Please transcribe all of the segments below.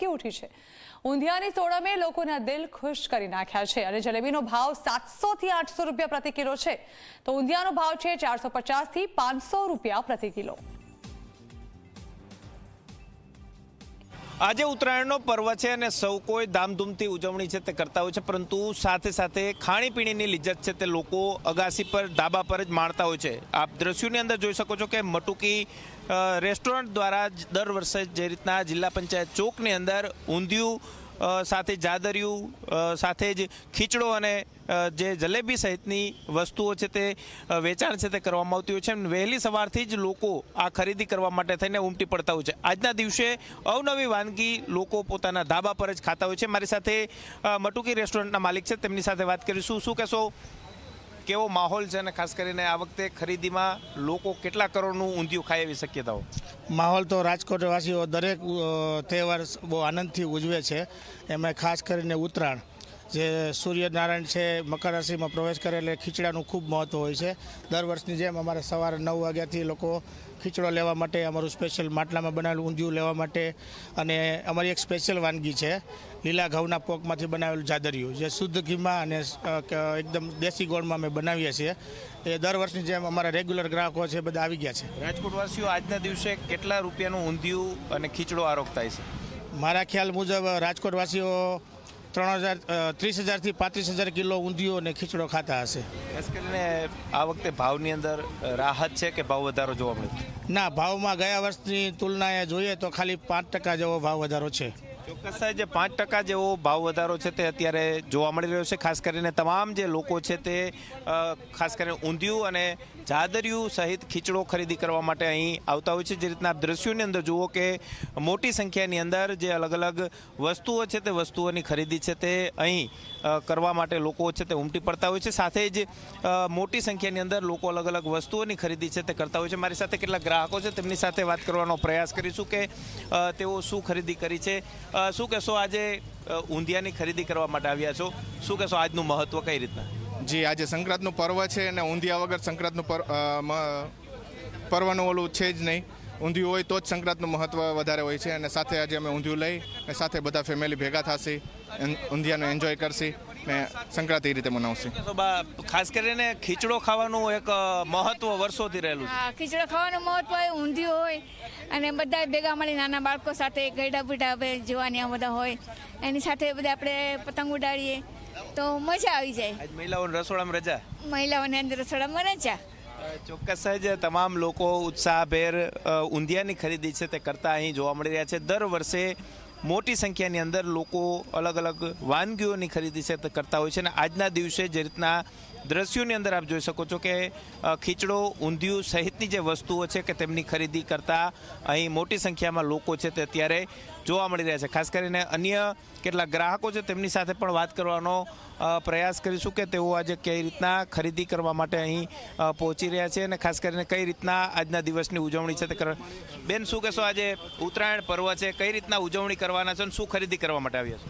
ચમકી ઉઠી છે। ઊંધિયાની સોડમે લોકોના દિલ ખુશ કરી નાખ્યા છે અને જલેબીનો ભાવ 700 થી 800 રૂપિયા પ્રતિ કિલો છે, તો ઊંધિયાનો ભાવ છે 450 થી 500 રૂપિયા પ્રતિ કિલો। આજે ઉત્તરાયણનો પર્વ છે અને સૌ કોઈ ધામધૂમથી ઉજવણી છે તે કરતા હોય છે, પરંતુ સાથે સાથે ખાણીપીણીની લિજ્જત છે તે લોકો અગાસી પર ધાબા પર જ માણતા હોય છે। આપ દ્રશ્યોની અંદર જોઈ શકો છો કે મટુકી રેસ્ટોરન્ટ દ્વારા દર વર્ષે જે રીતના જિલ્લા પંચાયત ચોકની અંદર ઊંધિયું સાથે જાદરિયું સાથે જ ખીચડો અને જે જલેબી સહિતની વસ્તુઓ છે તે વેચાણ છે તે કરવામાં આવતી હોય છે। વહેલી સવારથી જ લોકો આ ખરીદી કરવા માટે થઈને ઉમટી પડતા હોય છે। આજના દિવસે અવનવી વાનગી લોકો પોતાના ધાબા પર જ ખાતા હોય છે। મારી સાથે મટુકી રેસ્ટોરન્ટના માલિક છે, તેમની સાથે વાત કરીશું। શું કહેશો, કેવો માહોલ છે અને ખાસ કરીને આ વખતે ખરીદીમાં લોકો કેટલા કરોડનું ઊંધિયું ખાય એવી શક્યતાઓ? માહોલ તો રાજકોટવાસીઓ દરેક તહેવાર બહુ આનંદથી ઉજવે છે। એમાં ખાસ કરીને ઉત્તરાયણ જે સૂર્યનારાયણ છે મકર રાશિમાં પ્રવેશ કરે એટલે ખીચડાનું ખૂબ મહત્ત્વ હોય છે। દર વર્ષની જેમ અમારે સવારે 9 વાગ્યાથી લોકો ખીચડો લેવા માટે, અમારું સ્પેશિયલ માટલામાં બનાવેલું ઊંધિયું લેવા માટે, અને અમારી એક સ્પેશિયલ વાનગી છે લીલા ઘઉંના પોકમાંથી બનાવેલું જાદરિયું, જે શુદ્ધ ઘીમાં અને એકદમ દેશી ગોળમાં અમે બનાવીએ છીએ। એ દર વર્ષની જેમ અમારા રેગ્યુલર ગ્રાહકો છે બધા આવી ગયા છે। રાજકોટવાસીઓ આજના દિવસે કેટલા રૂપિયાનું ઊંધિયું અને ખીચડો આરોગ થાય છે? મારા ખ્યાલ મુજબ રાજકોટવાસીઓ 30,000 થી 35,000 કિલો ઊંધિયું અને ખીચડો ખાતા હશે। ખાસ કરીને આ વખતે ભાવની અંદર રાહત છે કે ભાવ વધારો જોવા મળે? ના, ભાવમાં ગયા વર્ષની તુલનાએ જોઈએ તો ખાલી 5% જેવો ભાવ વધારો છે। ચોક્કસ જે 5% જેવો ભાવ વધારો છે તે અત્યારે જોવા મળી રહ્યો છે। ખાસ કરીને તમામ જે લોકો છે તે ખાસ કરીને ઊંધિયું અને જાદરિયું સહિત ખીચડો ખરીદી કરવા માટે અહીં આવતા હોય છે। જે રીતના આપ દ્રશ્યોની અંદર જુઓ કે મોટી સંખ્યાની અંદર જે અલગ અલગ વસ્તુઓ છે તે વસ્તુઓની ખરીદી છે તે અહીં કરવા માટે લોકો છે તે ઉમટી પડતા હોય છે। સાથે જ મોટી સંખ્યાની અંદર લોકો અલગ અલગ વસ્તુઓની ખરીદી છે તે કરતા હોય છે। મારી સાથે કેટલાક ગ્રાહકો છે, તેમની સાથે વાત કરવાનો પ્રયાસ કરીશું કે તેઓ શું ખરીદી કરી છે। શું કહેશો, આજે ઊંધિયાની ખરીદી કરવા માટે આવ્યા છો, શું કહેશો આજનું મહત્વ કઈ રીતના? જી, આજે સંક્રાંતનું પર્વ છે અને ઊંધિયા વગર સંક્રાંતનું પર્વનું ઓલું છે જ નહીં। ઊંધિયું હોય તો જ સંક્રાંતનું મહત્વ વધારે હોય છે, અને સાથે આજે અમે ઊંધિયું લઈ અને સાથે બધા ફેમિલી ભેગા થશે, ઊંધિયાનું એન્જોય કરશે ને સંક્રાંતિ રીતે મનાવશે। ખાસ કરીને ખીચડો ખાવાનું એક મહત્વ વર્ષોથી રહેલું છે। ખીચડો ખાવાનું મહત્વ હોય, ઊંધિયું હોય અને બધા ભેગા મળી નાના બાળકો સાથે ગયડા બુઢા જોવાની બધા હોય, એની સાથે બધા આપણે પતંગ ઉડાડીએ તો મજા આવી જાય। આજ મહિલાઓને રસોડામાં રજા? મહિલાઓને અંદર રસોડામાં રજા। ચોક્કસ જ તમામ લોકો ઉત્સાહભેર ઊંધિયાની ખરીદી છે તે કરતા અહીં જોવા મળી રહ્યા છે। દર વર્ષે મોટી સંખ્યાની અંદર લોકો અલગ અલગ વાનગીઓની ખરીદી છે તે કરતા હોય છે, અને આજના દિવસે જે રીતના દ્રશ્યોની અંદર આપ જોઈ શકો છો કે ખીચડો, ઊંધિયું સહિતની જે વસ્તુઓ છે કે તેમની ખરીદી કરતા અહીં મોટી સંખ્યામાં લોકો છે તે અત્યારે જોવા મળી રહ્યા છે। ખાસ કરીને અન્ય કેટલાક ગ્રાહકો છે તેમની સાથે પણ વાત કરવાનો પ્રયાસ કરીશું કે તેઓ આજે કઈ રીતના ખરીદી કરવા માટે અહીં પહોંચી રહ્યા છે અને ખાસ કરીને કઈ રીતના આજના દિવસની ઉજવણી છે તે કરવા। બેન, શું કહેશો, આજે ઉત્તરાયણ પર્વ છે, કઈ રીતના ઉજવણી કરવાના છે અને શું ખરીદી કરવા માટે આવ્યા છો?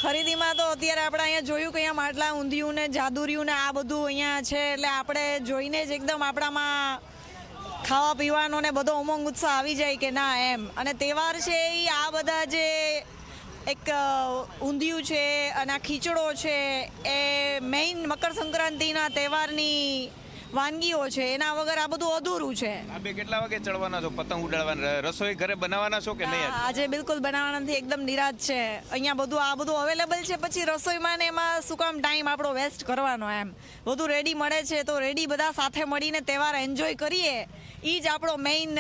ખરીદીમાં તો અત્યારે આપણે અહીંયા જોયું કે અહીંયા માટલા ઊંધિયું ને જાદુરિયું ને આ બધું અહીંયા છે, એટલે આપણે જોઈને જ એકદમ આપણામાં ખાવા પીવાનો ને બધો ઉમંગ ઉત્સાહ આવી જાય કે ના એમ। અને તહેવાર છે એ આ બધા જે એક ઊંધિયું છે અને આ ખીચડો છે એ મેઇન મકર સંક્રાંતિના તહેવારની વાનગીઓ છે, એના વગર આ બધું અધૂરું છે। બે કેટલા વાગે ચડવાના છો, પતંગ ઉડાડવાના, રસોઈ ઘરે બનાવવાના છો કે નહીં? આજે બિલકુલ બનાવવાના નથી, એકદમ નિરાશ છે। અહીંયા આ બધું અવેલેબલ છે, પછી રસોઈમાં ને એમાં શું કામ ટાઈમ આપણો વેસ્ટ કરવાનો એમ। બધું રેડી મળે છે તો રેડી બધા સાથે મળીને તહેવાર એન્જોય કરીએ, એ જ આપણો મેઇન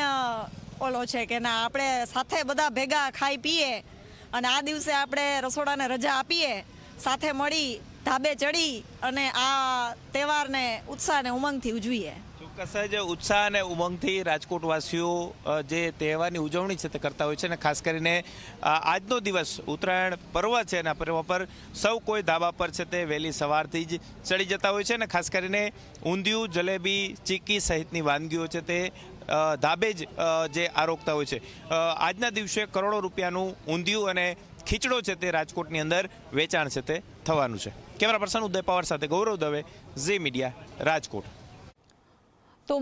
ઓલો છે કે ના આપણે સાથે બધા ભેગા ખાઈ પીએ અને આ દિવસે આપણે રસોડાને રજા આપીએ, સાથે મળી ધાબે ચડી અને આ તહેવારને ઉત્સાહ અને ઉમંગથી ઉજવીએ। ચોક્કસ જ ઉત્સાહ અને ઉમંગથી રાજકોટવાસીઓ જે તહેવારની ઉજવણી છે તે કરતા હોય છે, અને ખાસ કરીને આજનો દિવસ ઉત્તરાયણ પર્વ છે અને પર્વ પર સૌ કોઈ ધાબા પર છે તે વહેલી સવારથી જ ચડી જતા હોય છે, અને ખાસ કરીને ઊંધિયું, જલેબી, ચીક્કી સહિતની વાનગીઓ છે તે ધાબે જ જે આરોગતા હોય છે। આજના દિવસે કરોડો રૂપિયાનું ઊંધિયું અને ખીચડો છે તે રાજકોટની અંદર વેચાણ છે તે થવાનું છે। કેમેરા પર્સન ઉદય પવાર સાથે ગૌરવ દવે, ઝી મીડિયા, રાજકોટ। તો